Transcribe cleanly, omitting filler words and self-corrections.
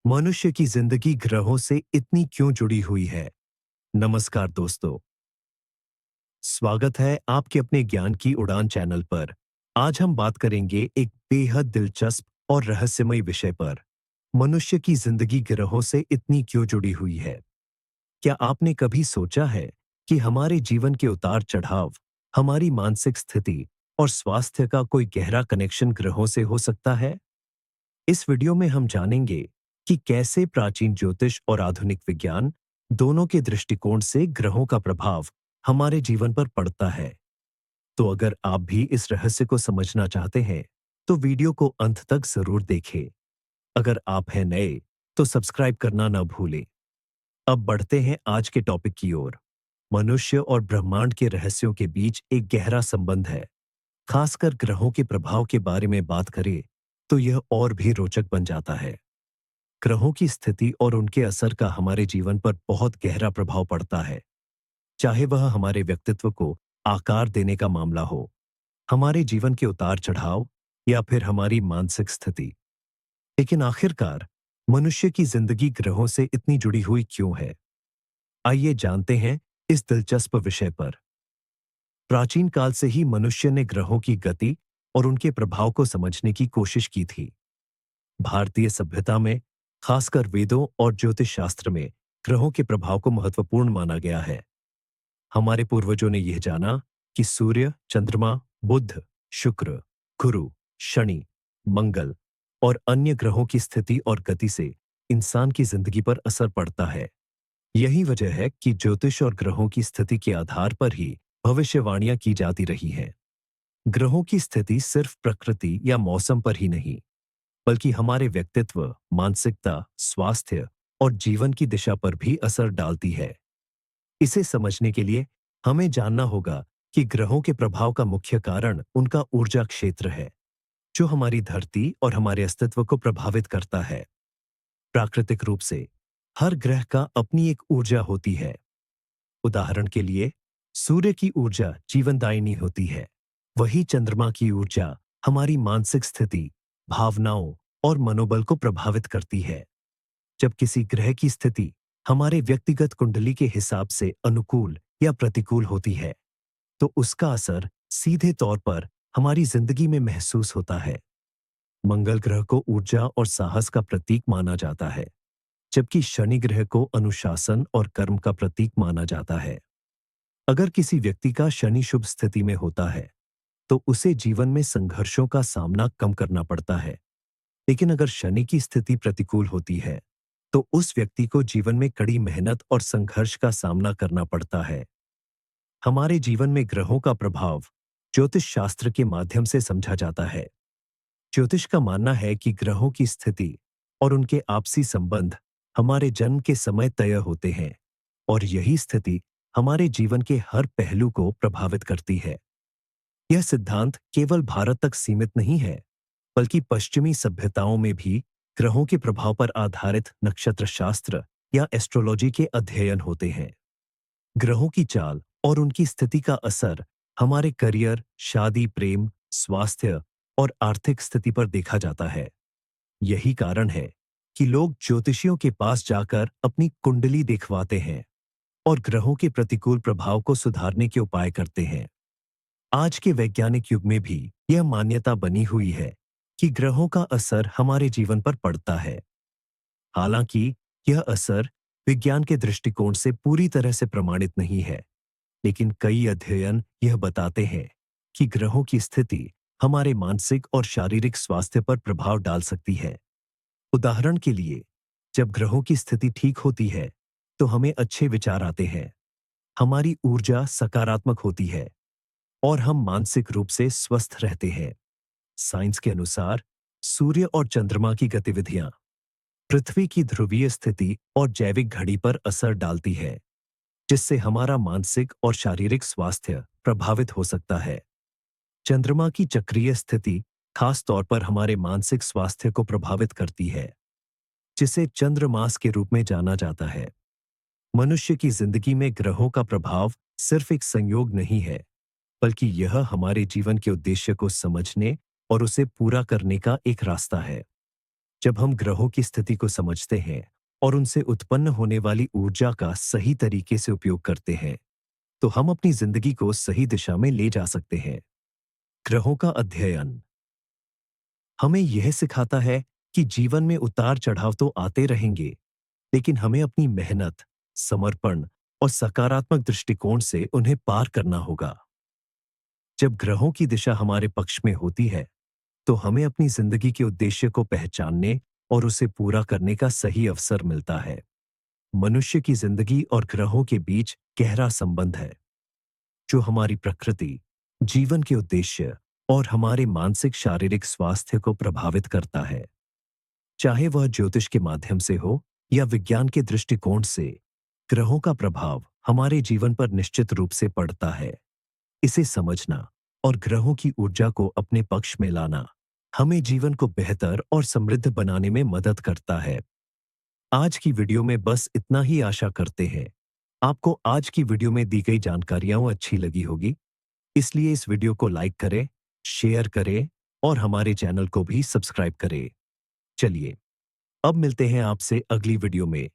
मनुष्य की जिंदगी ग्रहों से इतनी क्यों जुड़ी हुई है? नमस्कार दोस्तों, स्वागत है आपके अपने ज्ञान की उड़ान चैनल पर। आज हम बात करेंगे एक बेहद दिलचस्प और रहस्यमय विषय पर। मनुष्य की जिंदगी ग्रहों से इतनी क्यों जुड़ी हुई है? क्या आपने कभी सोचा है कि हमारे जीवन के उतार चढ़ाव, हमारी मानसिक स्थिति और स्वास्थ्य का कोई गहरा कनेक्शन ग्रहों से हो सकता है? इस वीडियो में हम जानेंगे कि कैसे प्राचीन ज्योतिष और आधुनिक विज्ञान दोनों के दृष्टिकोण से ग्रहों का प्रभाव हमारे जीवन पर पड़ता है। तो अगर आप भी इस रहस्य को समझना चाहते हैं, तो वीडियो को अंत तक जरूर देखें। अगर आप हैं नए, तो सब्सक्राइब करना ना भूलें। अब बढ़ते हैं आज के टॉपिक की ओर। मनुष्य और ब्रह्मांड के रहस्यों के बीच एक गहरा संबंध है। खासकर ग्रहों के प्रभाव के बारे में बात करें, तो यह और भी रोचक बन जाता है। ग्रहों की स्थिति और उनके असर का हमारे जीवन पर बहुत गहरा प्रभाव पड़ता है, चाहे वह हमारे व्यक्तित्व को आकार देने का मामला हो, हमारे जीवन के उतार चढ़ाव या फिर हमारी मानसिक स्थिति। लेकिन आखिरकार मनुष्य की जिंदगी ग्रहों से इतनी जुड़ी हुई क्यों है? आइए जानते हैं इस दिलचस्प विषय पर। प्राचीन काल से ही मनुष्य ने ग्रहों की गति और उनके प्रभाव को समझने की कोशिश की थी। भारतीय सभ्यता में, खासकर वेदों और ज्योतिष शास्त्र में, ग्रहों के प्रभाव को महत्वपूर्ण माना गया है। हमारे पूर्वजों ने यह जाना कि सूर्य, चंद्रमा, बुध, शुक्र, गुरु, शनि, मंगल और अन्य ग्रहों की स्थिति और गति से इंसान की जिंदगी पर असर पड़ता है। यही वजह है कि ज्योतिष और ग्रहों की स्थिति के आधार पर ही भविष्यवाणियां की जाती रही हैं। ग्रहों की स्थिति सिर्फ प्रकृति या मौसम पर ही नहीं, बल्कि हमारे व्यक्तित्व, मानसिकता, स्वास्थ्य और जीवन की दिशा पर भी असर डालती है। इसे समझने के लिए हमें जानना होगा कि ग्रहों के प्रभाव का मुख्य कारण उनका ऊर्जा क्षेत्र है, जो हमारी धरती और हमारे अस्तित्व को प्रभावित करता है। प्राकृतिक रूप से हर ग्रह का अपनी एक ऊर्जा होती है। उदाहरण के लिए, सूर्य की ऊर्जा जीवनदायिनी होती है। वही चंद्रमा की ऊर्जा हमारी मानसिक स्थिति, भावनाओं और मनोबल को प्रभावित करती है। जब किसी ग्रह की स्थिति हमारे व्यक्तिगत कुंडली के हिसाब से अनुकूल या प्रतिकूल होती है, तो उसका असर सीधे तौर पर हमारी जिंदगी में महसूस होता है। मंगल ग्रह को ऊर्जा और साहस का प्रतीक माना जाता है, जबकि शनि ग्रह को अनुशासन और कर्म का प्रतीक माना जाता है। अगर किसी व्यक्ति का शनि शुभ स्थिति में होता है, तो उसे जीवन में संघर्षों का सामना कम करना पड़ता है। लेकिन अगर शनि की स्थिति प्रतिकूल होती है, तो उस व्यक्ति को जीवन में कड़ी मेहनत और संघर्ष का सामना करना पड़ता है। हमारे जीवन में ग्रहों का प्रभाव ज्योतिष शास्त्र के माध्यम से समझा जाता है। ज्योतिष का मानना है कि ग्रहों की स्थिति और उनके आपसी संबंध हमारे जन्म के समय तय होते हैं, और यही स्थिति हमारे जीवन के हर पहलू को प्रभावित करती है। यह सिद्धांत केवल भारत तक सीमित नहीं है, बल्कि पश्चिमी सभ्यताओं में भी ग्रहों के प्रभाव पर आधारित नक्षत्र शास्त्र या एस्ट्रोलॉजी के अध्ययन होते हैं। ग्रहों की चाल और उनकी स्थिति का असर हमारे करियर, शादी, प्रेम, स्वास्थ्य और आर्थिक स्थिति पर देखा जाता है। यही कारण है कि लोग ज्योतिषियों के पास जाकर अपनी कुंडली दिखवाते हैं और ग्रहों के प्रतिकूल प्रभाव को सुधारने के उपाय करते हैं। आज के वैज्ञानिक युग में भी यह मान्यता बनी हुई है कि ग्रहों का असर हमारे जीवन पर पड़ता है। हालांकि यह असर विज्ञान के दृष्टिकोण से पूरी तरह से प्रमाणित नहीं है, लेकिन कई अध्ययन यह बताते हैं कि ग्रहों की स्थिति हमारे मानसिक और शारीरिक स्वास्थ्य पर प्रभाव डाल सकती है। उदाहरण के लिए, जब ग्रहों की स्थिति ठीक होती है, तो हमें अच्छे विचार आते हैं, हमारी ऊर्जा सकारात्मक होती है और हम मानसिक रूप से स्वस्थ रहते हैं। साइंस के अनुसार सूर्य और चंद्रमा की गतिविधियां पृथ्वी की ध्रुवीय स्थिति और जैविक घड़ी पर असर डालती है, जिससे हमारा मानसिक और शारीरिक स्वास्थ्य प्रभावित हो सकता है। चंद्रमा की चक्रीय स्थिति खास तौर पर हमारे मानसिक स्वास्थ्य को प्रभावित करती है, जिसे चंद्रमास के रूप में जाना जाता है। मनुष्य की जिंदगी में ग्रहों का प्रभाव सिर्फ एक संयोग नहीं है, बल्कि यह हमारे जीवन के उद्देश्य को समझने और उसे पूरा करने का एक रास्ता है। जब हम ग्रहों की स्थिति को समझते हैं और उनसे उत्पन्न होने वाली ऊर्जा का सही तरीके से उपयोग करते हैं, तो हम अपनी जिंदगी को सही दिशा में ले जा सकते हैं। ग्रहों का अध्ययन हमें यह सिखाता है कि जीवन में उतार चढ़ाव तो आते रहेंगे, लेकिन हमें अपनी मेहनत, समर्पण और सकारात्मक दृष्टिकोण से उन्हें पार करना होगा। जब ग्रहों की दिशा हमारे पक्ष में होती है, तो हमें अपनी जिंदगी के उद्देश्य को पहचानने और उसे पूरा करने का सही अवसर मिलता है। मनुष्य की जिंदगी और ग्रहों के बीच गहरा संबंध है, जो हमारी प्रकृति, जीवन के उद्देश्य और हमारे मानसिक शारीरिक स्वास्थ्य को प्रभावित करता है। चाहे वह ज्योतिष के माध्यम से हो या विज्ञान के दृष्टिकोण से, ग्रहों का प्रभाव हमारे जीवन पर निश्चित रूप से पड़ता है। इसे समझना और ग्रहों की ऊर्जा को अपने पक्ष में लाना हमें जीवन को बेहतर और समृद्ध बनाने में मदद करता है। आज की वीडियो में बस इतना ही आशा करते हैं। आपको आज की वीडियो में दी गई जानकारियां अच्छी लगी होगी, इसलिए इस वीडियो को लाइक करें, शेयर करें और हमारे चैनल को भी सब्सक्राइब करें। चलिए, अब मिलते हैं आपसे अगली वीडियो में।